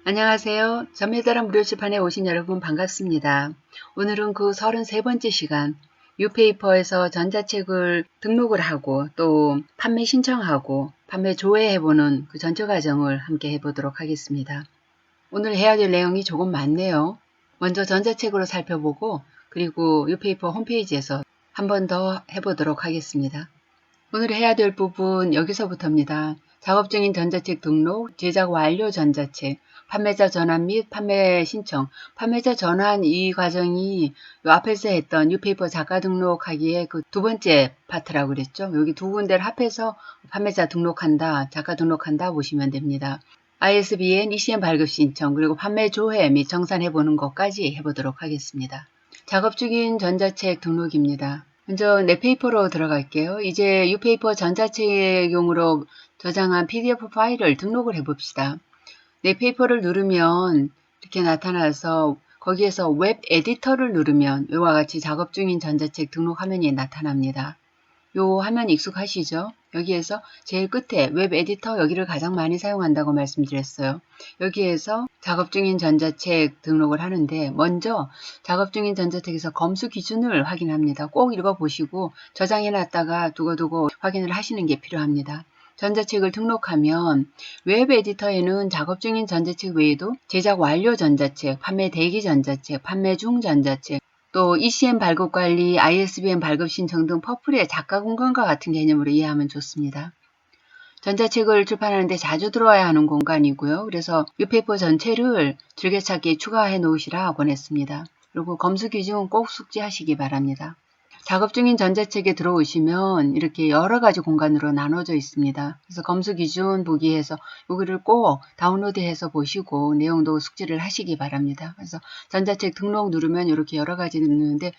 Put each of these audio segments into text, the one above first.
안녕하세요. 전매다란 무료출판에 오신 여러분 반갑습니다. 오늘은 그 33번째 시간 뉴페이퍼에서 전자책을 등록을 하고 또 판매 신청하고 판매 조회해보는 그 전체 과정을 함께 해보도록 하겠습니다. 오늘 해야 될 내용이 조금 많네요. 먼저 전자책으로 살펴보고 그리고 뉴페이퍼 홈페이지에서 한 번 더 해보도록 하겠습니다. 오늘 해야 될 부분 여기서부터입니다. 작업 중인 전자책 등록, 제작 완료 전자책, 판매자 전환 및 판매 신청. 판매자 전환 이 과정이 요 앞에서 했던 뉴페이퍼 작가 등록하기에 그 두 번째 파트라고 그랬죠. 여기 두 군데를 합해서 판매자 등록한다, 작가 등록한다 보시면 됩니다. ISBN, ECN 발급 신청, 그리고 판매 조회 및 정산해보는 것까지 해보도록 하겠습니다. 작업 중인 전자책 등록입니다. 먼저 넷페이퍼로 들어갈게요. 이제 유페이퍼 전자책용으로 저장한 PDF 파일을 등록을 해봅시다. 넷페이퍼를 누르면 이렇게 나타나서 거기에서 웹 에디터를 누르면 이와 같이 작업 중인 전자책 등록 화면이 나타납니다. 요 화면 익숙하시죠? 여기에서 제일 끝에 웹 에디터 여기를 가장 많이 사용한다고 말씀드렸어요. 여기에서 작업 중인 전자책 등록을 하는데 먼저 작업 중인 전자책에서 검수 기준을 확인합니다. 꼭 읽어보시고 저장해 놨다가 두고두고 확인을 하시는 게 필요합니다. 전자책을 등록하면 웹 에디터에는 작업 중인 전자책 외에도 제작 완료 전자책, 판매 대기 전자책, 판매 중 전자책, 또 ECN 발급관리, ISBN 발급 신청 등 퍼플의 작가 공간과 같은 개념으로 이해하면 좋습니다. 전자책을 출판하는데 자주 들어와야 하는 공간이고요. 그래서 뉴페이퍼 전체를 즐겨찾기에 추가해 놓으시라 권했습니다. 그리고 검수 기준 꼭 숙지하시기 바랍니다. 작업 중인 전자책에 들어오시면 이렇게 여러 가지 공간으로 나눠져 있습니다. 그래서 검수 기준 보기에서 여기를 꼭 다운로드해서 보시고 내용도 숙지를 하시기 바랍니다. 그래서 전자책 등록 누르면 이렇게 여러 가지 있는데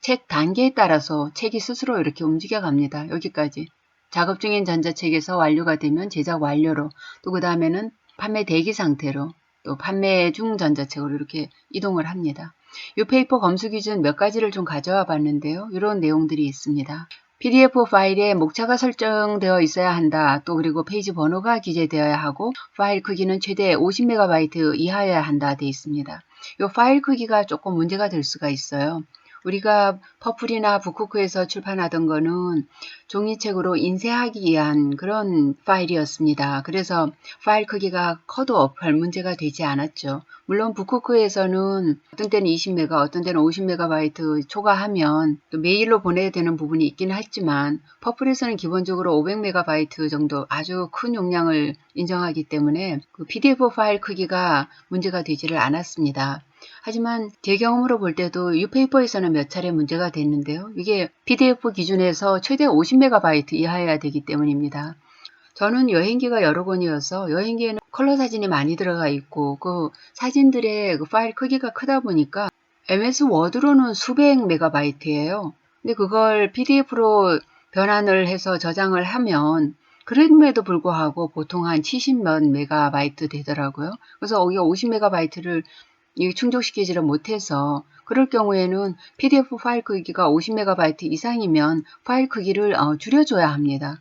책 단계에 따라서 책이 스스로 이렇게 움직여 갑니다. 여기까지. 작업 중인 전자책에서 완료가 되면 제작 완료로, 또 그 다음에는 판매 대기 상태로, 또 판매 중 전자책으로 이렇게 이동을 합니다. 이 페이퍼 검수 기준 몇 가지를 좀 가져와 봤는데요. 이런 내용들이 있습니다. PDF 파일에 목차가 설정되어 있어야 한다. 또 그리고 페이지 번호가 기재되어야 하고 파일 크기는 최대 50MB 이하여야 한다 되어 있습니다. 이 파일 크기가 조금 문제가 될 수가 있어요. 우리가 퍼플이나 북쿠크에서 출판하던 거는 종이책으로 인쇄하기 위한 그런 파일이었습니다. 그래서 파일 크기가 커도 별 문제가 되지 않았죠. 물론 북쿠크에서는 어떤 때는 20메가, 어떤 때는 50MB 초과하면 또 메일로 보내야 되는 부분이 있기는 했지만 퍼플에서는 기본적으로 500MB 정도 아주 큰 용량을 인정하기 때문에 그 PDF 파일 크기가 문제가 되지를 않았습니다. 하지만 제 경험으로 볼 때도 유페이퍼에서는 몇 차례 문제가 됐는데요. 이게 PDF 기준에서 최대 50MB 이하여야 되기 때문입니다. 저는 여행기가 여러 권이어서 여행기에는 컬러 사진이 많이 들어가 있고 그 사진들의 그 파일 크기가 크다 보니까 MS 워드로는 수백 메가바이트예요. 근데 그걸 PDF로 변환을 해서 저장을 하면 그럼에도 불구하고 보통 한 70몇 메가바이트 되더라고요. 그래서 여기가 50메가바이트를 충족시키지를 못해서 그럴 경우에는 PDF 파일 크기가 50MB 이상이면 파일 크기를 줄여줘야 합니다.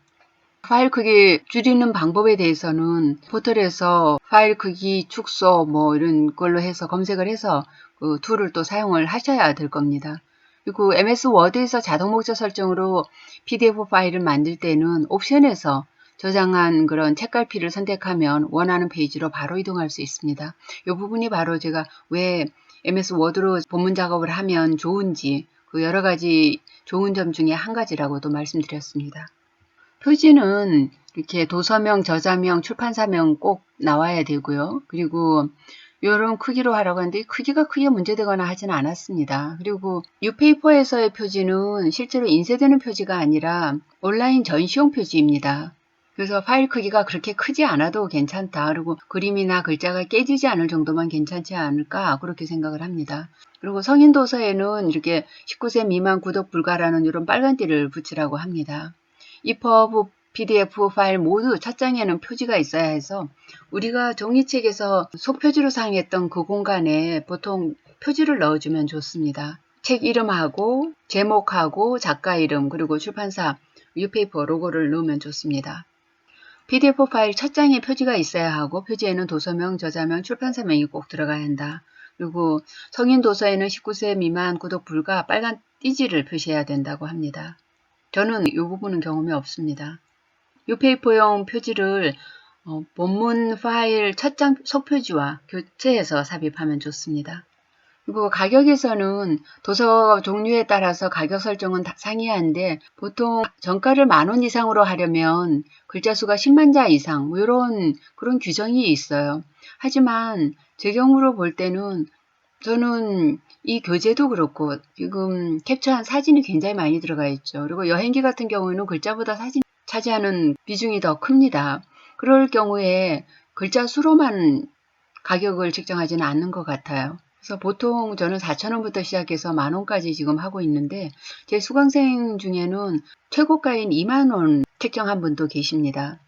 파일 크기 줄이는 방법에 대해서는 포털에서 파일 크기 축소 뭐 이런 걸로 해서 검색을 해서 그 툴을 또 사용을 하셔야 될 겁니다. 그리고 MS 워드에서 자동 목차 설정으로 PDF 파일을 만들 때는 옵션에서 저장한 그런 책갈피를 선택하면 원하는 페이지로 바로 이동할 수 있습니다. 이 부분이 바로 제가 왜 MS 워드로 본문 작업을 하면 좋은지 그 여러 가지 좋은 점 중에 한 가지라고도 말씀드렸습니다. 표지는 이렇게 도서명, 저자명, 출판사명 꼭 나와야 되고요. 그리고 이런 크기로 하라고 하는데 크기가 크게 문제되거나 하지는 않았습니다. 그리고 뉴페이퍼에서의 표지는 실제로 인쇄되는 표지가 아니라 온라인 전시용 표지입니다. 그래서 파일 크기가 그렇게 크지 않아도 괜찮다. 그리고 그림이나 글자가 깨지지 않을 정도만 괜찮지 않을까 그렇게 생각을 합니다. 그리고 성인 도서에는 이렇게 19세 미만 구독 불가라는 이런 빨간 띠를 붙이라고 합니다. EPUB, PDF 파일 모두 첫 장에는 표지가 있어야 해서 우리가 종이책에서 속표지로 사용했던 그 공간에 보통 표지를 넣어주면 좋습니다. 책 이름하고 제목하고 작가 이름 그리고 출판사 뉴페이퍼 로고를 넣으면 좋습니다. PDF 파일 첫 장에 표지가 있어야 하고 표지에는 도서명, 저자명, 출판사명이 꼭 들어가야 한다. 그리고 성인 도서에는 19세 미만 구독 불가 빨간 띠지를 표시해야 된다고 합니다. 저는 이 부분은 경험이 없습니다. 뉴페이퍼용 표지를 본문 파일 첫 장 속표지와 교체해서 삽입하면 좋습니다. 그리고 가격에서는 도서 종류에 따라서 가격 설정은 상이한데 보통 정가를 10,000원 이상으로 하려면 글자 수가 10만 자 이상 뭐 이런 그런 규정이 있어요. 하지만 제 경우로 볼 때는 저는 이 교재도 그렇고 지금 캡처한 사진이 굉장히 많이 들어가 있죠. 그리고 여행기 같은 경우에는 글자보다 사진이 차지하는 비중이 더 큽니다. 그럴 경우에 글자 수로만 가격을 책정하지는 않는 것 같아요. 그래서 보통 저는 4,000원부터 시작해서 10,000원까지 지금 하고 있는데 제 수강생 중에는 최고가인 20,000원 책정한 분도 계십니다.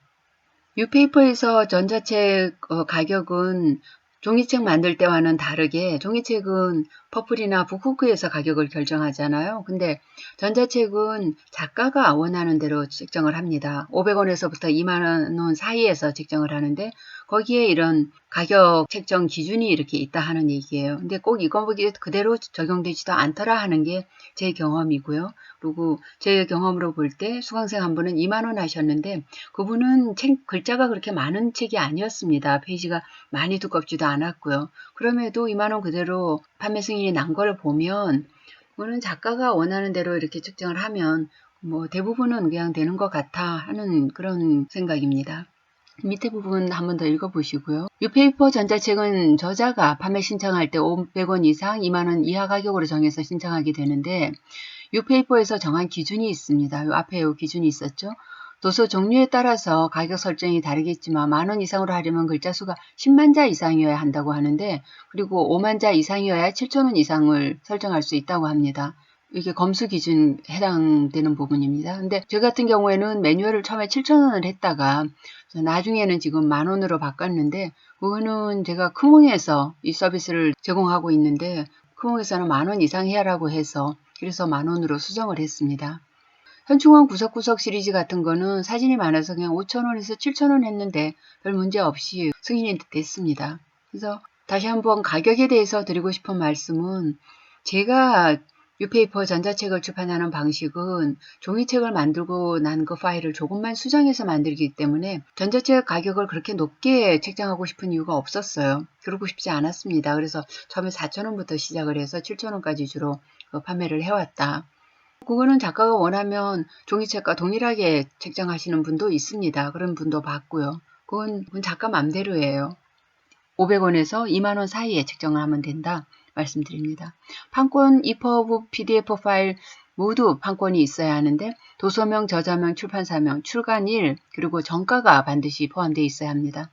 뉴페이퍼에서 전자책 가격은 종이책 만들 때와는 다르게 종이책은 퍼플이나 북쿠크에서 가격을 결정하잖아요. 근데 전자책은 작가가 원하는 대로 책정을 합니다. 500원에서부터 20,000원 사이에서 책정을 하는데 거기에 이런 가격 책정 기준이 이렇게 있다 하는 얘기예요. 근데 꼭 이거 그대로 적용되지도 않더라 하는 게 제 경험이고요. 그리고 제 경험으로 볼 때 수강생 한 분은 20,000원 하셨는데 그분은 책 글자가 그렇게 많은 책이 아니었습니다. 페이지가 많이 두껍지도 않았고요. 그럼에도 20,000원 그대로 판매 승인이 난 걸 보면 그거는 작가가 원하는 대로 이렇게 측정을 하면 뭐 대부분은 그냥 되는 것 같아 하는 그런 생각입니다. 밑에 부분 한번 더 읽어보시고요. 뉴페이퍼 전자책은 저자가 판매 신청할 때 500원 이상 20,000원 이하 가격으로 정해서 신청하게 되는데 뉴페이퍼에서 정한 기준이 있습니다. 요 앞에 요 기준이 있었죠. 도서 종류에 따라서 가격 설정이 다르겠지만 10,000원 이상으로 하려면 글자 수가 10만 자 이상이어야 한다고 하는데 그리고 5만 자 이상이어야 7,000원 이상을 설정할 수 있다고 합니다. 이게 검수 기준 해당되는 부분입니다. 근데 저 같은 경우에는 매뉴얼을 처음에 7,000원을 했다가 나중에는 지금 10,000원으로 바꿨는데 그거는 제가 크몽에서 이 서비스를 제공하고 있는데 크몽에서는 10,000원 이상 해야라고 해서 그래서 10,000원으로 수정을 했습니다. 현충원 구석구석 시리즈 같은 거는 사진이 많아서 그냥 5,000원에서 7,000원 했는데 별 문제 없이 승인이 됐습니다. 그래서 다시 한번 가격에 대해서 드리고 싶은 말씀은 제가 뉴페이퍼 전자책을 출판하는 방식은 종이책을 만들고 난 그 파일을 조금만 수정해서 만들기 때문에 전자책 가격을 그렇게 높게 책정하고 싶은 이유가 없었어요. 그러고 싶지 않았습니다. 그래서 처음에 4,000원부터 시작을 해서 7,000원까지 주로 판매를 해왔다. 그거는 작가가 원하면 종이책과 동일하게 책정하시는 분도 있습니다. 그런 분도 봤고요. 그건 작가 맘대로예요. 500원에서 20,000원 사이에 책정을 하면 된다 말씀드립니다. 판권, EPUB, PDF 파일 모두 판권이 있어야 하는데 도서명, 저자명, 출판사명, 출간일 그리고 정가가 반드시 포함되어 있어야 합니다.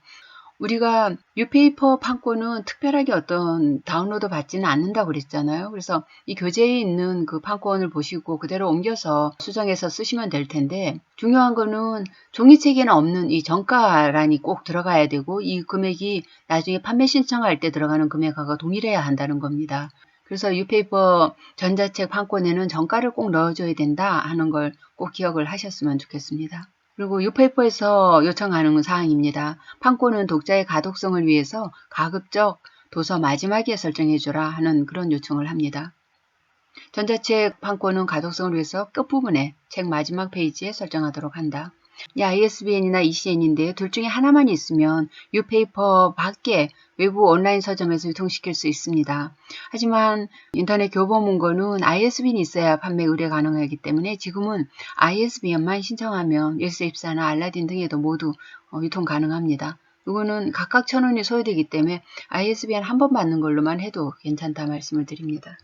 우리가 뉴페이퍼 판권은 특별하게 어떤 다운로드 받지는 않는다고 그랬잖아요. 그래서 이 교재에 있는 그 판권을 보시고 그대로 옮겨서 수정해서 쓰시면 될 텐데 중요한 거는 종이책에는 없는 이 정가란이 꼭 들어가야 되고 이 금액이 나중에 판매 신청할 때 들어가는 금액하고 동일해야 한다는 겁니다. 그래서 뉴페이퍼 전자책 판권에는 정가를 꼭 넣어줘야 된다 하는 걸 꼭 기억을 하셨으면 좋겠습니다. 그리고 뉴페이퍼에서 요청하는 사항입니다. 판권은 독자의 가독성을 위해서 가급적 도서 마지막에 설정해줘라 하는 그런 요청을 합니다. 전자책 판권은 가독성을 위해서 끝부분에 책 마지막 페이지에 설정하도록 한다. ISBN이나 ECN인데 둘 중에 하나만 있으면 뉴페이퍼 밖에 외부 온라인 서점에서 유통시킬 수 있습니다. 하지만 인터넷 교보문고는 ISBN이 있어야 판매 의뢰 가능하기 때문에 지금은 ISBN만 신청하면 일세입사나 알라딘 등에도 모두 유통 가능합니다. 이거는 각각 1,000원이 소요되기 때문에 ISBN 한 번 받는 걸로만 해도 괜찮다 말씀을 드립니다.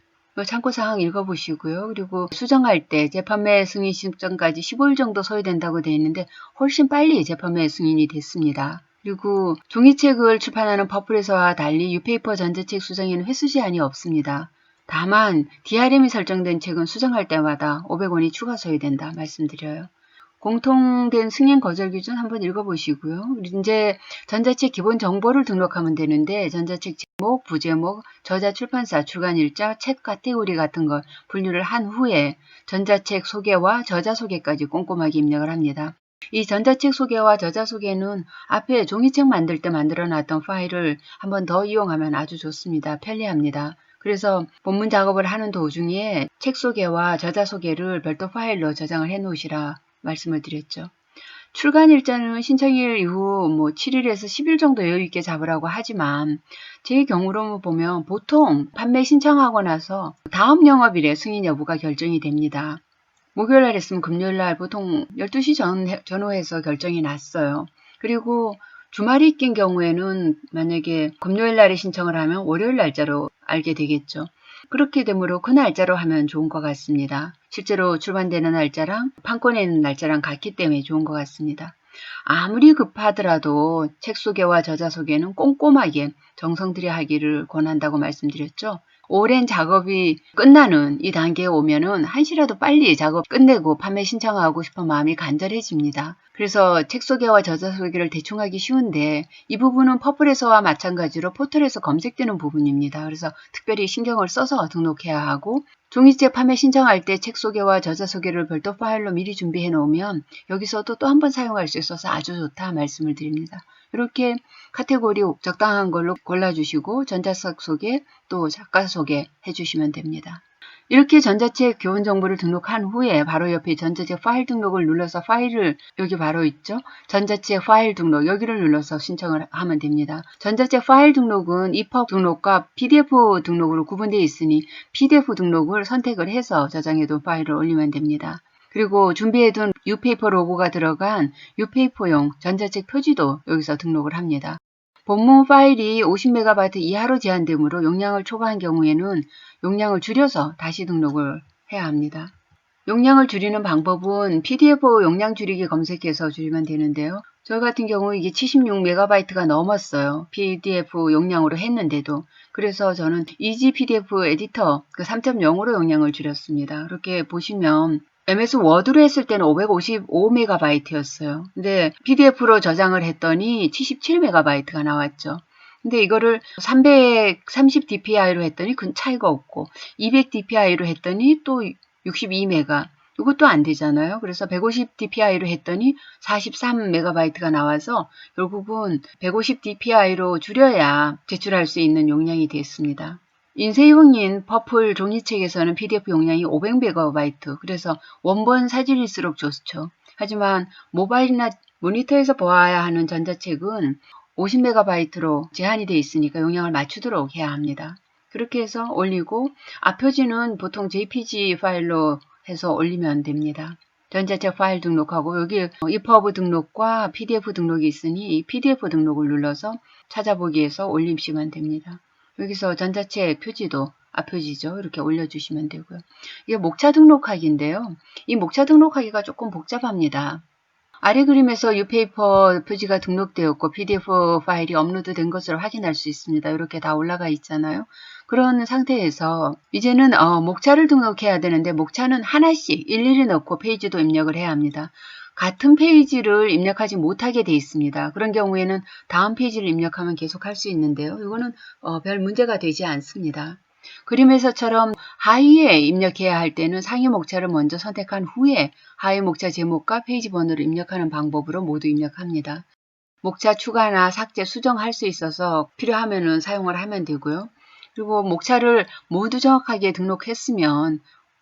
참고사항 읽어보시고요. 그리고 수정할 때 재판매 승인 신청까지 15일 정도 소요된다고 되어 있는데 훨씬 빨리 재판매 승인이 됐습니다. 그리고 종이책을 출판하는 퍼플에서와 달리 뉴페이퍼 전자책 수정에는 횟수 제한이 없습니다. 다만 DRM이 설정된 책은 수정할 때마다 500원이 추가 소요된다 말씀드려요. 공통된 승인 거절 기준 한번 읽어보시고요. 이제 전자책 기본 정보를 등록하면 되는데 전자책 제목, 부제목, 저자, 출판사, 출간일자, 책 카테고리 같은 걸 분류를 한 후에 전자책 소개와 저자 소개까지 꼼꼼하게 입력을 합니다. 이 전자책 소개와 저자 소개는 앞에 종이책 만들 때 만들어놨던 파일을 한 번 더 이용하면 아주 좋습니다. 편리합니다. 그래서 본문 작업을 하는 도중에 책 소개와 저자 소개를 별도 파일로 저장을 해 놓으시라 말씀을 드렸죠. 출간 일자는 신청일 이후 7일에서 10일 정도 여유 있게 잡으라고 하지만 제 경우로 보면 보통 판매 신청하고 나서 다음 영업일에 승인 여부가 결정이 됩니다. 목요일 날 했으면 금요일 날 보통 12시 전후해서 결정이 났어요. 그리고 주말이 낀 경우에는 만약에 금요일 날에 신청을 하면 월요일 날짜로 알게 되겠죠. 그렇게 되므로 그 날짜로 하면 좋은 것 같습니다. 실제로 출간되는 날짜랑 판권에 있는 날짜랑 같기 때문에 좋은 것 같습니다. 아무리 급하더라도 책 소개와 저자 소개는 꼼꼼하게 정성 들여 하기를 권한다고 말씀드렸죠. 오랜 작업이 끝나는 이 단계에 오면은 한시라도 빨리 작업 끝내고 판매 신청하고 싶은 마음이 간절해집니다. 그래서 책 소개와 저자 소개를 대충 하기 쉬운데 이 부분은 퍼플에서와 마찬가지로 포털에서 검색되는 부분입니다. 그래서 특별히 신경을 써서 등록해야 하고 종이책 판매 신청할 때 책 소개와 저자 소개를 별도 파일로 미리 준비해 놓으면 여기서도 또 한 번 사용할 수 있어서 아주 좋다 말씀을 드립니다. 이렇게 카테고리 적당한 걸로 골라주시고 전자책 소개 또 작가 소개 해주시면 됩니다. 이렇게 전자책 교원 정보를 등록한 후에 바로 옆에 전자책 파일 등록을 눌러서 파일을 여기 바로 있죠. 전자책 파일 등록 여기를 눌러서 신청을 하면 됩니다. 전자책 파일 등록은 EPUB 등록과 PDF 등록으로 구분되어 있으니 PDF 등록을 선택을 해서 저장해둔 파일을 올리면 됩니다. 그리고 준비해둔 유페이퍼 로고가 들어간 유페이퍼용 전자책 표지도 여기서 등록을 합니다. 본문 파일이 50MB 이하로 제한되므로 용량을 초과한 경우에는 용량을 줄여서 다시 등록을 해야 합니다. 용량을 줄이는 방법은 PDF 용량 줄이기 검색해서 줄이면 되는데요. 저 같은 경우 이게 76MB가 넘었어요. PDF 용량으로 했는데도. 그래서 저는 이지 PDF 에디터 3.0으로 용량을 줄였습니다. 그렇게 보시면 MS 워드로 했을 때는 555MB였어요. 근데 PDF로 저장을 했더니 77MB가 나왔죠. 근데 이거를 330dpi로 했더니 큰 차이가 없고 200dpi로 했더니 또 62MB 이것도 안 되잖아요. 그래서 150dpi로 했더니 43MB가 나와서 결국은 150dpi로 줄여야 제출할 수 있는 용량이 됐습니다. 인쇄용인 퍼플 종이책에서는 PDF 용량이 500MB, 그래서 원본 사진일수록 좋죠. 하지만 모바일이나 모니터에서 보아야 하는 전자책은 50MB로 제한이 되어 있으니까 용량을 맞추도록 해야 합니다. 그렇게 해서 올리고 앞표지는 보통 JPG 파일로 해서 올리면 됩니다. 전자책 파일 등록하고 여기 EPUB 등록과 PDF 등록이 있으니 이 PDF 등록을 눌러서 찾아보기에서 올리시면 됩니다. 여기서 전자책 표지도 앞표지죠. 이렇게 올려주시면 되고요. 이게 목차 등록하기인데요. 이 목차 등록하기가 조금 복잡합니다. 아래 그림에서 유페이퍼 표지가 등록되었고 PDF 파일이 업로드된 것을 확인할 수 있습니다. 이렇게 다 올라가 있잖아요. 그런 상태에서 이제는 목차를 등록해야 되는데 목차는 하나씩 일일이 넣고 페이지도 입력을 해야 합니다. 같은 페이지를 입력하지 못하게 돼 있습니다. 그런 경우에는 다음 페이지를 입력하면 계속 할 수 있는데요. 이거는 별 문제가 되지 않습니다. 그림에서처럼 하위에 입력해야 할 때는 상위 목차를 먼저 선택한 후에 하위 목차 제목과 페이지 번호를 입력하는 방법으로 모두 입력합니다. 목차 추가나 삭제, 수정할 수 있어서 필요하면 사용을 하면 되고요. 그리고 목차를 모두 정확하게 등록했으면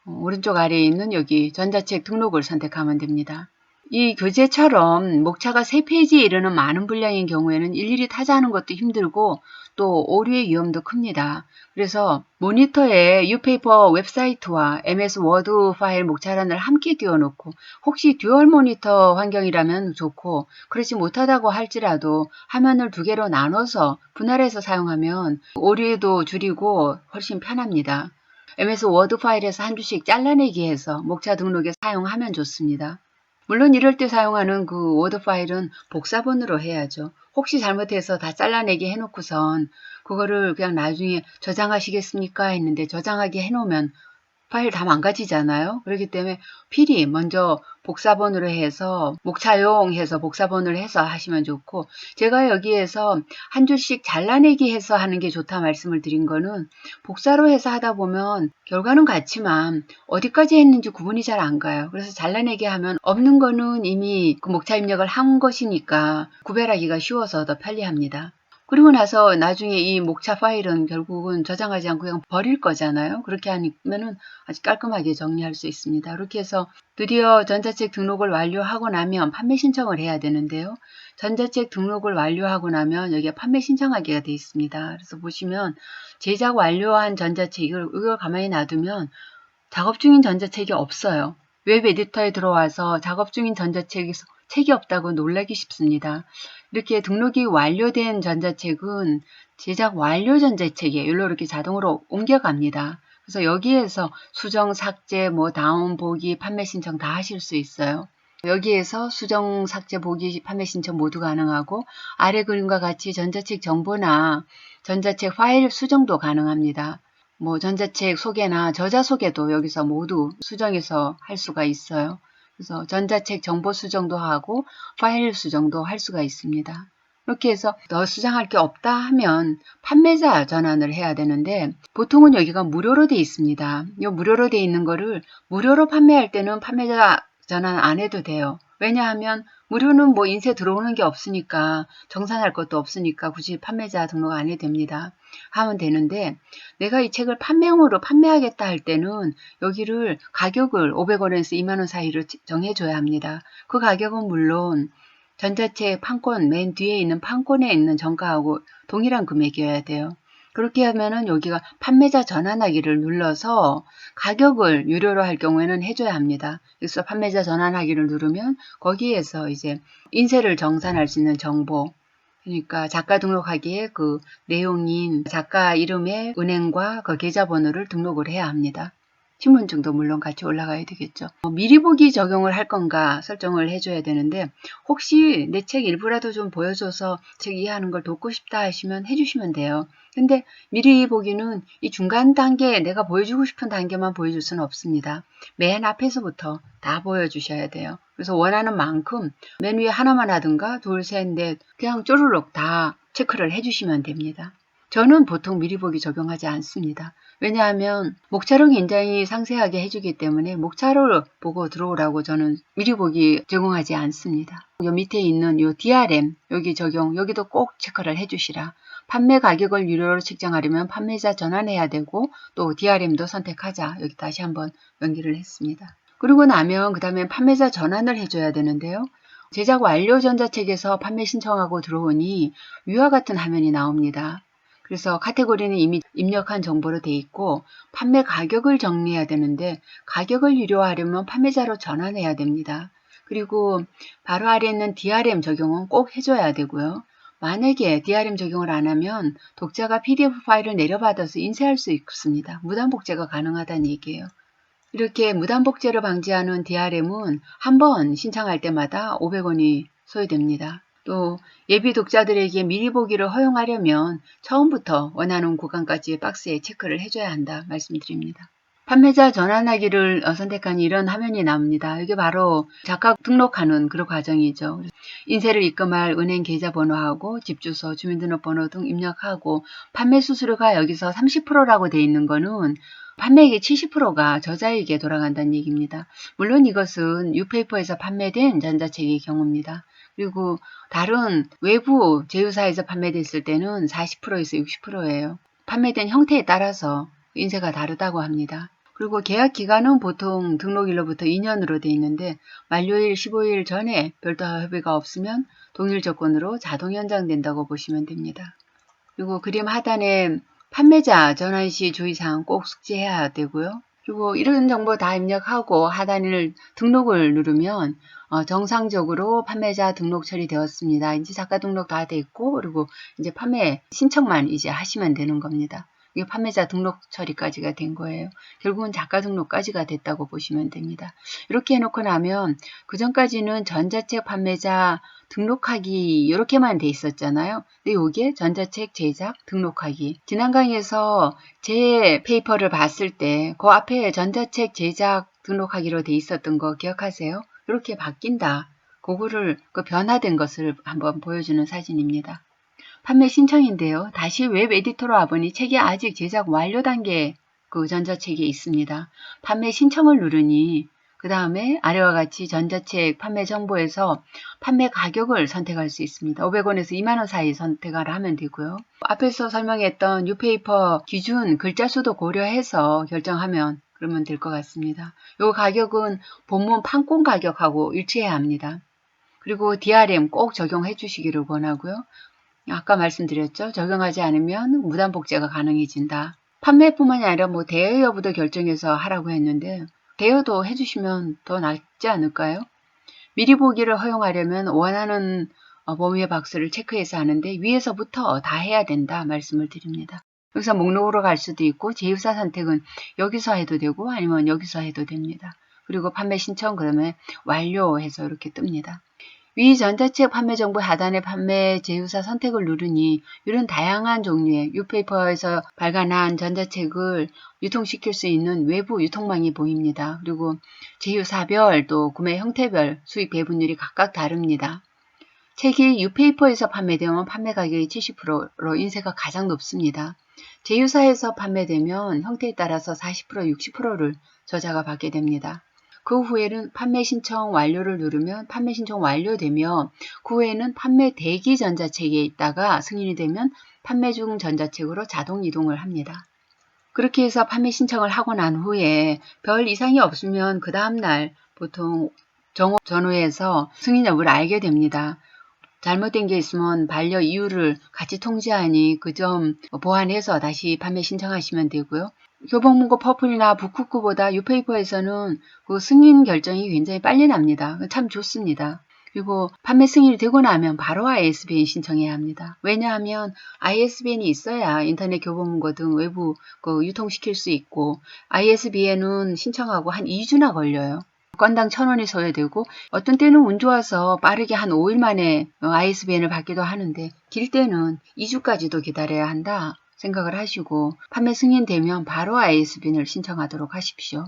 오른쪽 아래에 있는 여기 전자책 등록을 선택하면 됩니다. 이 교재처럼 목차가 3페이지에 이르는 많은 분량인 경우에는 일일이 타자하는 것도 힘들고 또 오류의 위험도 큽니다. 그래서 모니터에 유페이퍼 웹사이트와 MS 워드 파일 목차란을 함께 띄워놓고 혹시 듀얼 모니터 환경이라면 좋고 그렇지 못하다고 할지라도 화면을 2개로 나눠서 분할해서 사용하면 오류도 줄이고 훨씬 편합니다. MS 워드 파일에서 한 줄씩 잘라내기 해서 목차 등록에 사용하면 좋습니다. 물론 이럴 때 사용하는 그 워드 파일은 복사본으로 해야죠. 혹시 잘못해서 다 잘라내기 해놓고선 그거를 그냥 나중에 저장하시겠습니까 했는데 저장하게 해놓으면 파일 다 망가지잖아요. 그렇기 때문에 필히 먼저 복사본으로 해서 목차용 해서 복사본을 해서 하시면 좋고, 제가 여기에서 한 줄씩 잘라내기 해서 하는 게 좋다 말씀을 드린 거는 복사로 해서 하다 보면 결과는 같지만 어디까지 했는지 구분이 잘 안 가요. 그래서 잘라내기 하면 없는 거는 이미 그 목차 입력을 한 것이니까 구별하기가 쉬워서 더 편리합니다. 그리고 나서 나중에 이 목차 파일은 결국은 저장하지 않고 그냥 버릴 거잖아요. 그렇게 하면은 아주 깔끔하게 정리할 수 있습니다. 이렇게 해서 드디어 전자책 등록을 완료하고 나면 판매 신청을 해야 되는데요. 전자책 등록을 완료하고 나면 여기에 판매 신청하기가 되어 있습니다. 그래서 보시면 제작 완료한 전자책, 이걸 가만히 놔두면 작업 중인 전자책이 없어요. 웹 에디터에 들어와서 작업 중인 전자책에서 책이 없다고 놀라기 쉽습니다. 이렇게 등록이 완료된 전자책은 제작 완료 전자책에 이렇게 자동으로 옮겨갑니다. 그래서 여기에서 수정, 삭제, 다운, 보기, 판매 신청 다 하실 수 있어요. 여기에서 수정, 삭제, 보기, 판매 신청 모두 가능하고 아래 그림과 같이 전자책 정보나 전자책 파일 수정도 가능합니다. 전자책 소개나 저자 소개도 여기서 모두 수정해서 할 수가 있어요. 그래서 전자책 정보 수정도 하고 파일 수정도 할 수가 있습니다. 이렇게 해서 더 수정할 게 없다 하면 판매자 전환을 해야 되는데 보통은 여기가 무료로 돼 있습니다. 이 무료로 돼 있는 거를 무료로 판매할 때는 판매자 전환 안 해도 돼요. 왜냐하면 무료는 인쇄 들어오는 게 없으니까 정산할 것도 없으니까 굳이 판매자 등록 안 해도 됩니다. 하면 되는데 내가 이 책을 판매용으로 판매하겠다 할 때는 여기를 가격을 500원에서 2만원 사이로 정해줘야 합니다. 그 가격은 물론 전자책 판권 맨 뒤에 있는 판권에 있는 정가하고 동일한 금액이어야 돼요. 그렇게 하면은 여기가 판매자 전환하기를 눌러서 가격을 유료로 할 경우에는 해줘야 합니다. 그래서 판매자 전환하기를 누르면 거기에서 이제 인쇄를 정산할 수 있는 정보, 그러니까 작가 등록하기에 그 내용인 작가 이름의 은행과 그 계좌번호를 등록을 해야 합니다. 신분증도 물론 같이 올라가야 되겠죠. 미리 보기 적용을 할 건가 설정을 해줘야 되는데 혹시 내 책 일부라도 좀 보여줘서 책 이해하는 걸 돕고 싶다 하시면 해주시면 돼요. 근데 미리 보기는 이 중간 단계 내가 보여주고 싶은 단계만 보여줄 수는 없습니다. 맨 앞에서부터 다 보여주셔야 돼요. 그래서 원하는 만큼 맨 위에 하나만 하든가 둘, 셋, 넷 그냥 쪼르륵 다 체크를 해주시면 됩니다. 저는 보통 미리 보기 적용하지 않습니다. 왜냐하면 목차를 굉장히 상세하게 해주기 때문에 목차를 보고 들어오라고 저는 미리 보기 적용하지 않습니다. 요 밑에 있는 요 DRM 여기 적용, 여기도 꼭 체크를 해주시라. 판매 가격을 유료로 책정하려면 판매자 전환해야 되고 또 DRM도 선택하자. 여기 다시 한번 연기를 했습니다. 그러고 나면 그 다음에 판매자 전환을 해줘야 되는데요. 제작 완료 전자책에서 판매 신청하고 들어오니 위와 같은 화면이 나옵니다. 그래서 카테고리는 이미 입력한 정보로 돼 있고 판매 가격을 정리해야 되는데 가격을 유료화하려면 판매자로 전환해야 됩니다. 그리고 바로 아래에 있는 DRM 적용은 꼭 해줘야 되고요. 만약에 DRM 적용을 안 하면 독자가 PDF 파일을 내려받아서 인쇄할 수 있습니다. 무단 복제가 가능하다는 얘기예요. 이렇게 무단 복제를 방지하는 DRM은 한 번 신청할 때마다 500원이 소요됩니다. 또 예비 독자들에게 미리 보기를 허용하려면 처음부터 원하는 구간까지 박스에 체크를 해줘야 한다 말씀드립니다. 판매자 전환하기를 선택한 이런 화면이 나옵니다. 이게 바로 작가 등록하는 그런 과정이죠. 인쇄를 입금할 은행 계좌번호하고 집주소, 주민등록번호 등 입력하고 판매 수수료가 여기서 30%라고 되어 있는 거는 판매액의 70%가 저자에게 돌아간다는 얘기입니다. 물론 이것은 뉴페이퍼에서 판매된 전자책의 경우입니다. 그리고 다른 외부 제휴사에서 판매됐을 때는 40%에서 60%예요. 판매된 형태에 따라서 인쇄가 다르다고 합니다. 그리고 계약 기간은 보통 등록일로부터 2년으로 되어 있는데 만료일 15일 전에 별도 협의가 없으면 동일 조건으로 자동 연장된다고 보시면 됩니다. 그리고 그림 하단에 판매자 전환 시 주의사항 꼭 숙지해야 되고요. 그리고 이런 정보 다 입력하고 하단을 등록을 누르면 정상적으로 판매자 등록 처리되었습니다. 이제 작가 등록 다 됐고 그리고 이제 판매 신청만 이제 하시면 되는 겁니다. 이게 판매자 등록 처리까지가 된 거예요. 결국은 작가 등록까지가 됐다고 보시면 됩니다. 이렇게 해놓고 나면 그 전까지는 전자책 판매자 등록하기 이렇게만 돼 있었잖아요. 근데 이게 전자책 제작 등록하기. 지난 강의에서 제 페이퍼를 봤을 때 그 앞에 전자책 제작 등록하기로 돼 있었던 거 기억하세요? 이렇게 바뀐다. 그거를 그 변화된 것을 한번 보여주는 사진입니다. 판매 신청인데요. 다시 웹 에디터로 와보니 책이 아직 제작 완료 단계 그 전자책에 있습니다. 판매 신청을 누르니 그 다음에 아래와 같이 전자책 판매 정보에서 판매 가격을 선택할 수 있습니다. 500원에서 2만원 사이 선택을 하면 되고요. 앞에서 설명했던 뉴페이퍼 기준 글자 수도 고려해서 결정하면 그러면 될 것 같습니다. 이 가격은 본문 판권 가격하고 일치해야 합니다. 그리고 DRM 꼭 적용해 주시기를 권하고요. 아까 말씀드렸죠. 적용하지 않으면 무단 복제가 가능해진다. 판매뿐만이 아니라 뭐 대여 여부도 결정해서 하라고 했는데 대여도 해주시면 더 낫지 않을까요? 미리 보기를 허용하려면 원하는 범위의 박스를 체크해서 하는데 위에서부터 다 해야 된다 말씀을 드립니다. 여기서 목록으로 갈 수도 있고 제휴사 선택은 여기서 해도 되고 아니면 여기서 해도 됩니다. 그리고 판매 신청 그러면 완료해서 이렇게 뜹니다. 위 전자책 판매 정보 하단의 판매 제휴사 선택을 누르니 이런 다양한 종류의 뉴페이퍼에서 발간한 전자책을 유통시킬 수 있는 외부 유통망이 보입니다. 그리고 제휴사별 또 구매 형태별 수익 배분율이 각각 다릅니다. 책이 뉴페이퍼에서 판매되면 판매 가격이 70%로 인세가 가장 높습니다. 제휴사에서 판매되면 형태에 따라서 40%, 60%를 저자가 받게 됩니다. 그 후에는 판매 신청 완료를 누르면 판매 신청 완료되며 그 후에는 판매 대기 전자책에 있다가 승인이 되면 판매 중 전자책으로 자동 이동을 합니다. 그렇게 해서 판매 신청을 하고 난 후에 별 이상이 없으면 그 다음날 보통 전후에서 승인 여부를 알게 됩니다. 잘못된 게 있으면 반려 이유를 같이 통지하니 그 점 보완해서 다시 판매 신청하시면 되고요. 교보문고 퍼플이나 북쿠크보다 뉴페이퍼에서는 그 승인 결정이 굉장히 빨리 납니다. 참 좋습니다. 그리고 판매 승인이 되고 나면 바로 ISBN 신청해야 합니다. 왜냐하면 ISBN이 있어야 인터넷 교보문고 등 외부 유통시킬 수 있고 ISBN은 신청하고 한 2주나 걸려요. 건당 1,000원이 소요되고 어떤 때는 운 좋아서 빠르게 한 5일 만에 ISBN을 받기도 하는데 길 때는 2주까지도 기다려야 한다 생각을 하시고 판매 승인되면 바로 ISBN을 신청하도록 하십시오.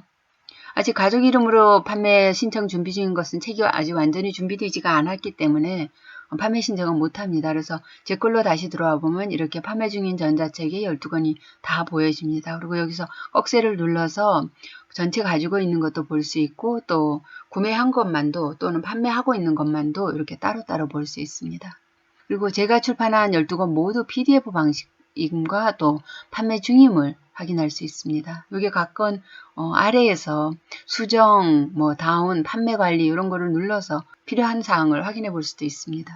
아직 가족 이름으로 판매 신청 준비 중인 것은 책이 아직 완전히 준비되지가 않았기 때문에 판매 신청은 못합니다. 그래서 제 걸로 다시 들어와 보면 이렇게 판매 중인 전자책이 12권이 다 보여집니다. 그리고 여기서 꺽쇠를 눌러서 전체 가지고 있는 것도 볼 수 있고 또 구매한 것만도 또는 판매하고 있는 것만도 이렇게 따로따로 볼 수 있습니다. 그리고 제가 출판한 12권 모두 PDF 방식임과 또 판매 중임을 확인할 수 있습니다. 이게 각 건 아래에서 수정, 다운, 판매 관리 이런 거를 눌러서 필요한 사항을 확인해 볼 수도 있습니다.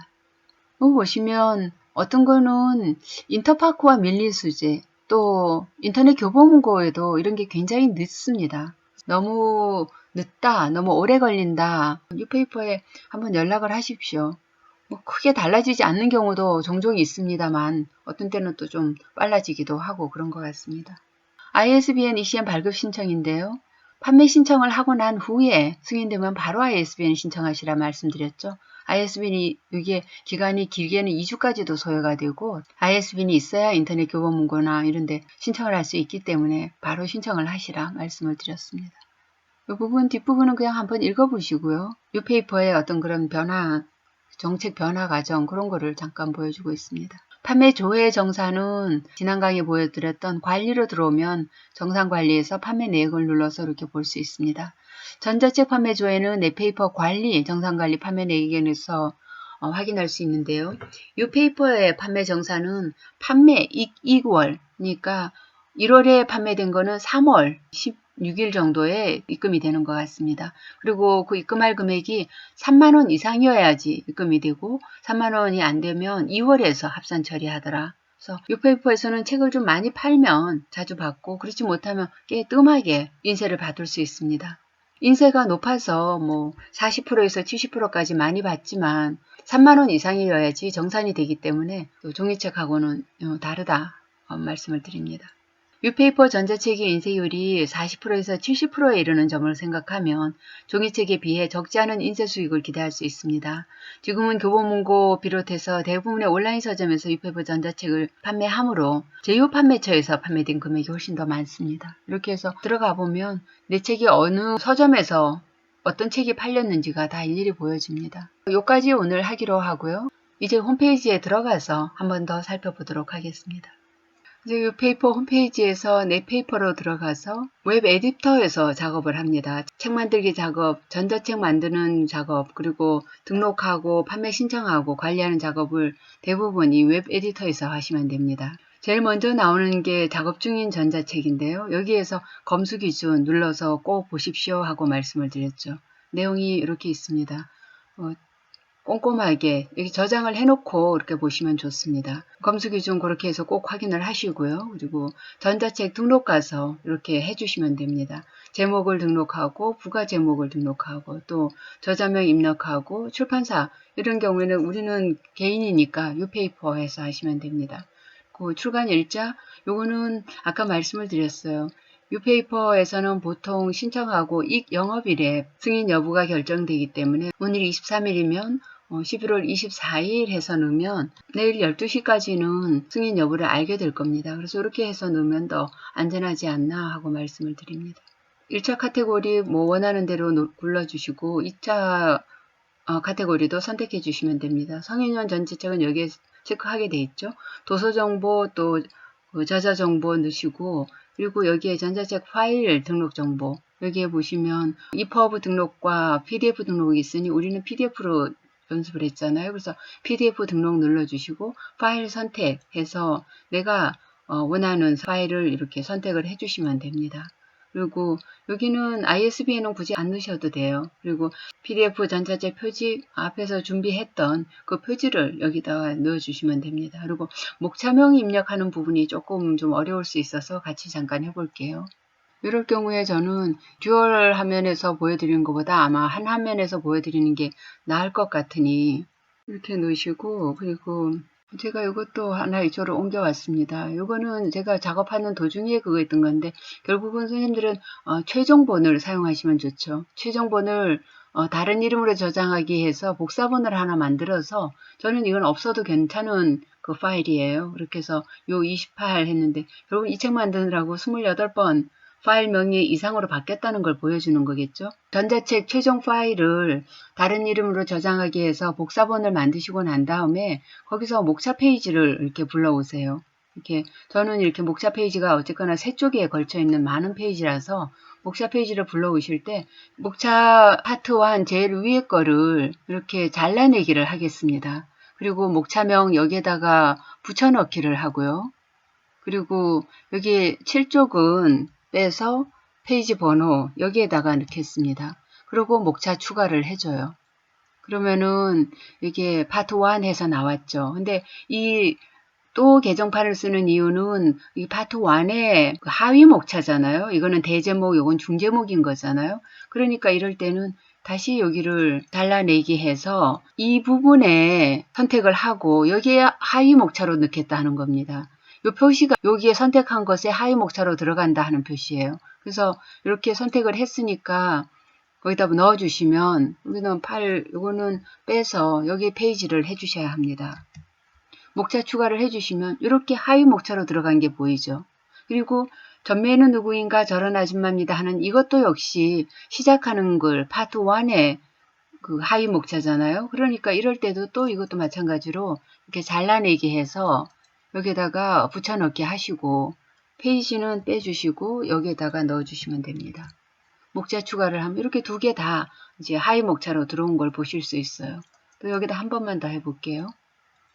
여기 보시면 어떤 거는 인터파크와 밀릴 수제, 또 인터넷 교보문고에도 이런 게 굉장히 늦습니다. 너무 늦다, 너무 오래 걸린다. 뉴페이퍼에 한번 연락을 하십시오. 크게 달라지지 않는 경우도 종종 있습니다만 어떤 때는 또 좀 빨라지기도 하고 그런 것 같습니다. ISBN ECN 발급 신청인데요. 판매 신청을 하고 난 후에 승인되면 바로 ISBN 신청하시라 말씀드렸죠. ISBN이 이게 기간이 길게는 2주까지도 소요가 되고 ISBN이 있어야 인터넷 교보문고나 이런 데 신청을 할 수 있기 때문에 바로 신청을 하시라 말씀을 드렸습니다. 이 부분 뒷부분은 그냥 한번 읽어보시고요. 뉴페이퍼의 어떤 그런 변화, 정책 변화 과정 그런 거를 잠깐 보여주고 있습니다. 판매 조회 정사는 지난 강의에 보여드렸던 관리로 들어오면 정상 관리에서 판매 내역을 눌러서 이렇게 볼 수 있습니다. 전자책 판매 조회는 넷페이퍼 관리, 정상 관리 판매 내역에서 확인할 수 있는데요. 뉴페이퍼의 판매 정사는 판매 2월, 그러니까 1월에 판매된 거는 3월 16일 정도에 입금이 되는 것 같습니다. 그리고 그 입금할 금액이 3만원 이상이어야지 입금이 되고 3만원이 안 되면 2월에서 합산 처리하더라. 그래서 뉴페이퍼에서는 책을 좀 많이 팔면 자주 받고 그렇지 못하면 꽤 뜸하게 인세를 받을 수 있습니다. 인세가 높아서 40%에서 70%까지 많이 받지만 3만원 이상이어야지 정산이 되기 때문에 또 종이책하고는 다르다 말씀을 드립니다. 뉴페이퍼 전자책의 인세율이 40%에서 70%에 이르는 점을 생각하면 종이책에 비해 적지 않은 인세 수익을 기대할 수 있습니다. 지금은 교보문고 비롯해서 대부분의 온라인 서점에서 뉴페이퍼 전자책을 판매하므로 제휴 판매처에서 판매된 금액이 훨씬 더 많습니다. 이렇게 해서 들어가 보면 내 책이 어느 서점에서 어떤 책이 팔렸는지가 다 일일이 보여집니다. 여기까지 오늘 하기로 하고요. 이제 홈페이지에 들어가서 한 번 더 살펴보도록 하겠습니다. 이제 이 페이퍼 홈페이지에서 내 페이퍼로 들어가서 웹 에디터에서 작업을 합니다. 책 만들기 작업, 전자책 만드는 작업, 그리고 등록하고 판매 신청하고 관리하는 작업을 대부분 이 웹 에디터에서 하시면 됩니다. 제일 먼저 나오는 게 작업 중인 전자책인데요. 여기에서 검수 기준 눌러서 꼭 보십시오 하고 말씀을 드렸죠. 내용이 이렇게 있습니다. 꼼꼼하게 여기 저장을 해놓고 이렇게 보시면 좋습니다. 검수 기준 그렇게 해서 꼭 확인을 하시고요. 그리고 전자책 등록 가서 이렇게 해주시면 됩니다. 제목을 등록하고 부가 제목을 등록하고 또 저자명 입력하고 출판사 이런 경우에는 우리는 개인이니까 유페이퍼에서 하시면 됩니다. 그 출간 일자 요거는 아까 말씀을 드렸어요. 유페이퍼에서는 보통 신청하고 영업일에 승인 여부가 결정되기 때문에 오늘이 23일이면 11월 24일 해서 넣으면 내일 12시까지는 승인 여부를 알게 될 겁니다. 그래서 이렇게 해서 넣으면 더 안전하지 않나 하고 말씀을 드립니다. 1차 카테고리 원하는 대로 눌러주시고 2차 카테고리도 선택해 주시면 됩니다. 성인용 전자책은 여기에 체크하게 돼 있죠. 도서정보 또 저자정보 넣으시고 그리고 여기에 전자책 파일 등록 정보 여기에 보시면 EPUB 등록과 PDF 등록이 있으니 우리는 PDF로 연습을 했잖아요. 그래서 PDF 등록 눌러주시고 파일 선택해서 내가 원하는 파일을 이렇게 선택을 해주시면 됩니다. 그리고 여기는 ISBN은 굳이 안 넣으셔도 돼요. 그리고 PDF 전자책 표지 앞에서 준비했던 그 표지를 여기다가 넣어주시면 됩니다. 그리고 목차명 입력하는 부분이 조금 좀 어려울 수 있어서 같이 잠깐 해볼게요. 이럴 경우에 저는 듀얼 화면에서 보여드리는 것보다 아마 한 화면에서 보여드리는 게 나을 것 같으니 이렇게 넣으시고 그리고 제가 이것도 하나 이쪽으로 옮겨왔습니다. 이거는 제가 작업하는 도중에 그거 있던 건데 결국은 선생님들은 최종본을 사용하시면 좋죠. 최종본을 다른 이름으로 저장하기 해서 복사본을 하나 만들어서 저는 이건 없어도 괜찮은 그 파일이에요. 그렇게 해서 요 28 했는데 결국 이 책 만드느라고 28번 파일명이 이상으로 바뀌었다는 걸 보여주는 거겠죠. 전자책 최종 파일을 다른 이름으로 저장하기 위해서 복사본을 만드시고 난 다음에 거기서 목차 페이지를 이렇게 불러오세요. 이렇게 저는 이렇게 목차 페이지가 어쨌거나 세 쪽에 걸쳐 있는 많은 페이지라서 목차 페이지를 불러오실 때 목차 파트 1 제일 위에 거를 이렇게 잘라내기를 하겠습니다. 그리고 목차명 여기에다가 붙여넣기를 하고요. 그리고 여기 7쪽은 빼서 페이지 번호 여기에다가 넣겠습니다. 그리고 목차 추가를 해줘요. 그러면은 이게 파트 1 해서 나왔죠. 근데 이 또 개정판을 쓰는 이유는 이 파트 1의 하위 목차잖아요. 이거는 대제목, 이건 중제목인 거잖아요. 그러니까 이럴 때는 다시 여기를 잘라내기 해서 이 부분에 선택을 하고 여기에 하위 목차로 넣겠다 하는 겁니다. 이 표시가 여기에 선택한 것에 하위 목차로 들어간다 하는 표시예요. 그래서 이렇게 선택을 했으니까 거기다 넣어주시면 여기는 이거는 빼서 여기 페이지를 해주셔야 합니다. 목차 추가를 해주시면 이렇게 하위 목차로 들어간 게 보이죠. 그리고 전매는 누구인가 저런 아줌마입니다 하는 이것도 역시 시작하는 글 파트 1의 그 하위 목차잖아요. 그러니까 이럴 때도 또 이것도 마찬가지로 이렇게 잘라내기 해서 여기에다가 붙여넣기 하시고 페이지는 빼주시고 여기에다가 넣어주시면 됩니다. 목차 추가를 하면 이렇게 두 개 다 이제 하위 목차로 들어온 걸 보실 수 있어요. 또 여기다 한 번만 더 해볼게요.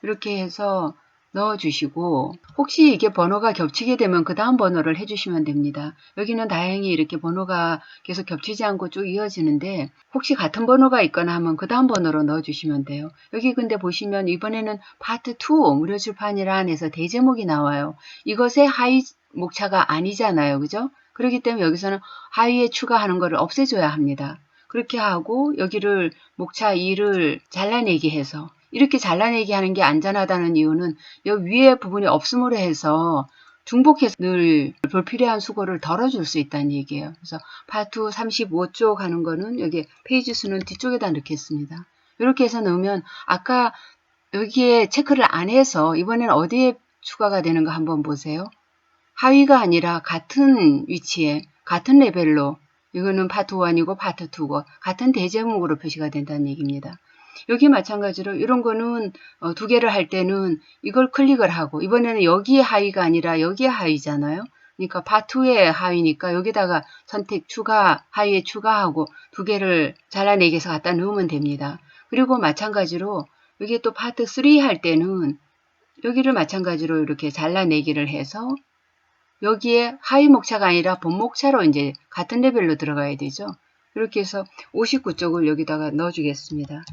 이렇게 해서 넣어주시고 혹시 이게 번호가 겹치게 되면 그 다음 번호를 해주시면 됩니다. 여기는 다행히 이렇게 번호가 계속 겹치지 않고 쭉 이어지는데 혹시 같은 번호가 있거나 하면 그 다음 번호로 넣어주시면 돼요. 여기 근데 보시면 이번에는 파트 2 무료 출판이라 해서 대제목이 나와요. 이것의 하위 목차가 아니잖아요. 그죠? 그렇기 때문에 여기서는 하위에 추가하는 것을 없애줘야 합니다. 그렇게 하고 여기를 목차 2를 잘라내기 해서 이렇게 잘라내기 하는 게 안전하다는 이유는 여기 위에 부분이 없음으로 해서 중복해서 늘 불필요한 수고를 덜어줄 수 있다는 얘기예요. 그래서 파트 35쪽 하는 거는 여기 페이지 수는 뒤쪽에다 넣겠습니다. 이렇게 해서 넣으면 아까 여기에 체크를 안 해서 이번에는 어디에 추가가 되는가 한번 보세요. 하위가 아니라 같은 위치에 같은 레벨로 이거는 파트 1이고 파트 2고 같은 대제목으로 표시가 된다는 얘기입니다. 여기 마찬가지로 이런 거는 두 개를 할 때는 이걸 클릭을 하고 이번에는 여기에 하위가 아니라 여기에 하위잖아요. 그러니까 파트 2의 하위니까 여기다가 선택 추가, 하위에 추가하고 두 개를 잘라내기해서 갖다 넣으면 됩니다. 그리고 마찬가지로 여기 또 파트 3 할 때는 여기를 마찬가지로 이렇게 잘라내기를 해서 여기에 하위 목차가 아니라 본 목차로 이제 같은 레벨로 들어가야 되죠. 이렇게 해서 59쪽을 여기다가 넣어주겠습니다.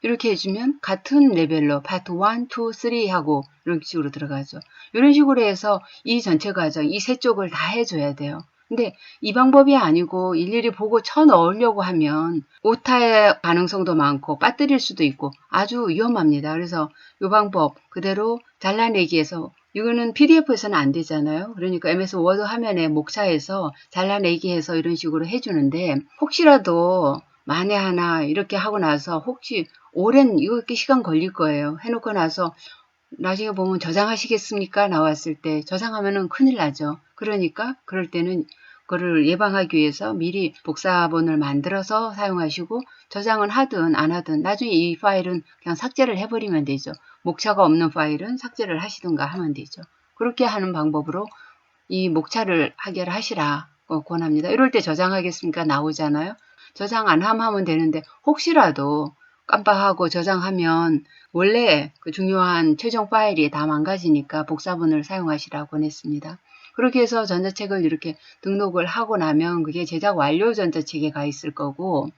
이렇게 해주면 같은 레벨로 파트 1, 2, 3 하고 이런 식으로 들어가죠. 이런 식으로 해서 이 전체 과정, 이 세 쪽을 다 해줘야 돼요. 근데 이 방법이 아니고 일일이 보고 쳐 넣으려고 하면 오타의 가능성도 많고 빠뜨릴 수도 있고 아주 위험합니다. 그래서 이 방법 그대로 잘라내기해서 이거는 PDF에서는 안 되잖아요. 그러니까 MS 워드 화면에 목차에서 잘라내기 해서 이런 식으로 해주는데 혹시라도 만에 하나 이렇게 하고 나서 혹시 오랜 이거 꽤 시간 걸릴 거예요. 해놓고 나서 나중에 보면 저장하시겠습니까? 나왔을 때 저장하면은 큰일 나죠. 그러니까 그럴 때는 그거를 예방하기 위해서 미리 복사본을 만들어서 사용하시고 저장은 하든 안 하든 나중에 이 파일은 그냥 삭제를 해버리면 되죠. 목차가 없는 파일은 삭제를 하시든가 하면 되죠. 그렇게 하는 방법으로 이 목차를 해결하시라 권합니다. 이럴 때 저장하겠습니까? 나오잖아요. 저장 안 하면 되는데 혹시라도 깜빡하고 저장하면 원래 그 중요한 최종 파일이 다 망가지니까 복사본을 사용하시라고 권했습니다. 그렇게 해서 전자책을 이렇게 등록을 하고 나면 그게 제작 완료 전자책에 가 있을 거고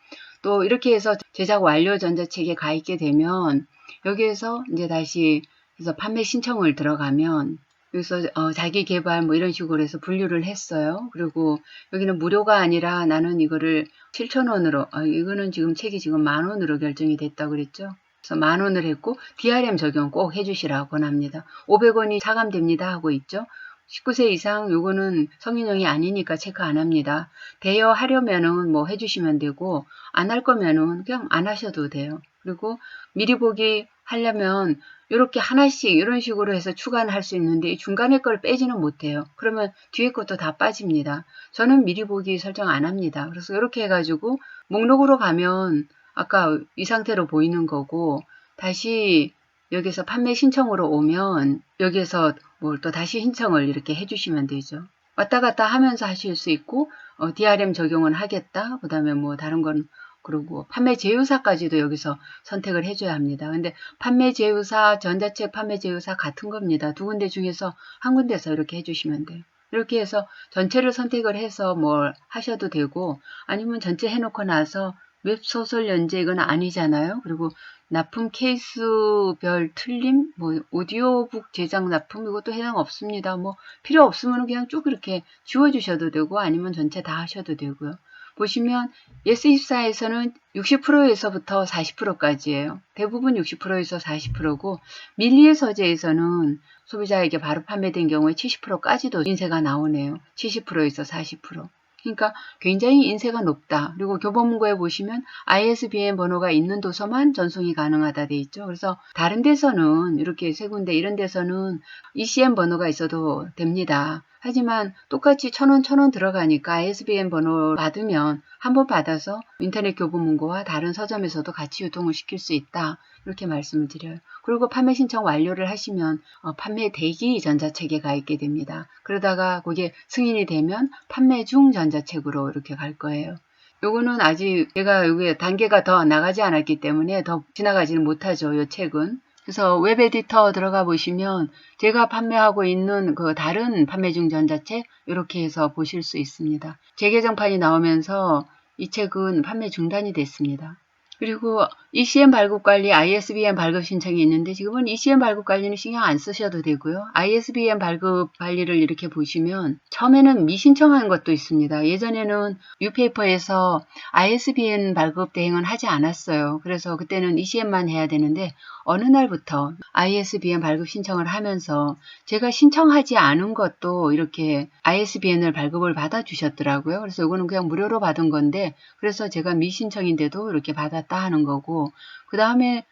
또 이렇게 해서 제작 완료 전자책에 가 있게 되면 여기에서 이제 다시 그래서 판매 신청을 들어가면 여기서 자기 개발 뭐 이런 식으로 해서 분류를 했어요. 그리고 여기는 무료가 아니라 나는 이거를 7,000원으로 이거는 지금 책이 지금 10,000원으로 결정이 됐다고 그랬죠. 그래서 10,000원을 했고 DRM 적용 꼭 해주시라고 권합니다. 500원이 차감됩니다 하고 있죠. 19세 이상 요거는 성인용이 아니니까 체크 안 합니다. 대여하려면은 뭐 해주시면 되고 안 할 거면은 그냥 안 하셔도 돼요. 그리고 미리 보기 하려면 이렇게 하나씩 이런 식으로 해서 추가는 할 수 있는데 중간에 걸 빼지는 못해요. 그러면 뒤에 것도 다 빠집니다. 저는 미리 보기 설정 안 합니다. 그래서 이렇게 해가지고 목록으로 가면 아까 이 상태로 보이는 거고 다시 여기서 판매 신청으로 오면 여기에서 뭘 또 다시 신청을 이렇게 해주시면 되죠. 왔다 갔다 하면서 하실 수 있고 DRM 적용은 하겠다. 그 다음에 뭐 다른 건 그리고 판매 제휴사까지도 여기서 선택을 해줘야 합니다. 근데 판매 제휴사, 전자책 판매 제휴사 같은 겁니다. 두 군데 중에서 한 군데서 이렇게 해주시면 돼요. 이렇게 해서 전체를 선택을 해서 뭘 하셔도 되고 아니면 전체 해놓고 나서 웹소설 연재 이건 아니잖아요. 그리고 납품 케이스별 틀림, 뭐 오디오북 제작 납품 이것도 해당 없습니다. 뭐 필요 없으면 그냥 쭉 이렇게 지워주셔도 되고 아니면 전체 다 하셔도 되고요. 보시면 예스24에서는 60%에서부터 40%까지예요. 대부분 60%에서 40%고 밀리의 서재에서는 소비자에게 바로 판매된 경우에 70%까지도 인쇄가 나오네요. 70%에서 40%. 그러니까 굉장히 인쇄가 높다. 그리고 교보문고에 보시면 ISBN 번호가 있는 도서만 전송이 가능하다 돼 있죠. 그래서 다른 데서는 이렇게 세 군데 이런 데서는 ECN 번호가 있어도 됩니다. 하지만 똑같이 1,000원 들어가니까 ISBN 번호 받으면 한번 받아서 인터넷 교보문고와 다른 서점에서도 같이 유통을 시킬 수 있다. 이렇게 말씀을 드려요. 그리고 판매 신청 완료를 하시면 판매 대기 전자책에 가 있게 됩니다. 그러다가 그게 승인이 되면 판매 중 전자책으로 이렇게 갈 거예요. 요거는 아직 제가 여기 단계가 더 나가지 않았기 때문에 더 지나가지는 못하죠. 요 책은. 그래서 웹 에디터 들어가 보시면 제가 판매하고 있는 그 다른 판매 중 전자책 이렇게 해서 보실 수 있습니다. 재개정판이 나오면서 이 책은 판매 중단이 됐습니다. 그리고 ECN 발급관리, ISBN 발급 신청이 있는데 지금은 ECN 발급관리는 신경 안 쓰셔도 되고요. ISBN 발급 관리를 이렇게 보시면 처음에는 미신청한 것도 있습니다. 예전에는 뉴페이퍼에서 ISBN 발급 대행은 하지 않았어요. 그래서 그때는 ECN만 해야 되는데 어느 날부터 ISBN 발급 신청을 하면서 제가 신청하지 않은 것도 이렇게 ISBN을 발급을 받아주셨더라고요. 그래서 이거는 그냥 무료로 받은 건데 그래서 제가 미신청인데도 이렇게 받았다 하는 거고 그 다음에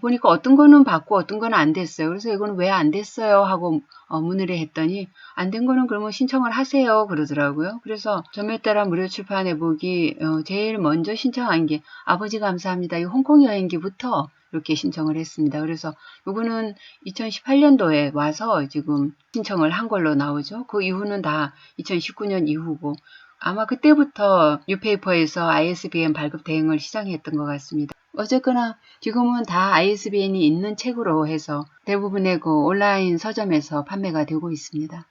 보니까 어떤 거는 받고 어떤 거는 안 됐어요. 그래서 이거는 왜 안 됐어요? 하고 문의를 했더니 안 된 거는 그러면 신청을 하세요. 그러더라고요. 그래서 전멸따라 무료 출판해 보기 제일 먼저 신청한 게 아버지 감사합니다. 이 홍콩 여행기부터 이렇게 신청을 했습니다. 그래서 이거는 2018년도에 와서 지금 신청을 한 걸로 나오죠. 그 이후는 다 2019년 이후고 아마 그때부터 뉴페이퍼에서 ISBN 발급 대행을 시작했던 것 같습니다. 어쨌거나 지금은 다 ISBN이 있는 책으로 해서 대부분의 그 온라인 서점에서 판매가 되고 있습니다.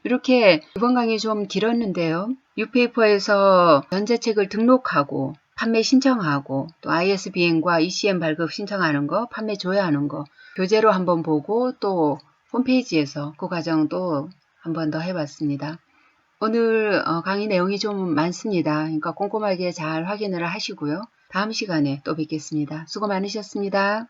이렇게 이번 강의 좀 길었는데요. 뉴페이퍼에서 전자책을 등록하고 판매 신청하고 또 ISBN과 ECN 발급 신청하는 거, 판매 조회하는 거 교재로 한번 보고 또 홈페이지에서 그 과정도 한번 더 해봤습니다. 오늘 강의 내용이 좀 많습니다. 그러니까 꼼꼼하게 잘 확인을 하시고요. 다음 시간에 또 뵙겠습니다. 수고 많으셨습니다.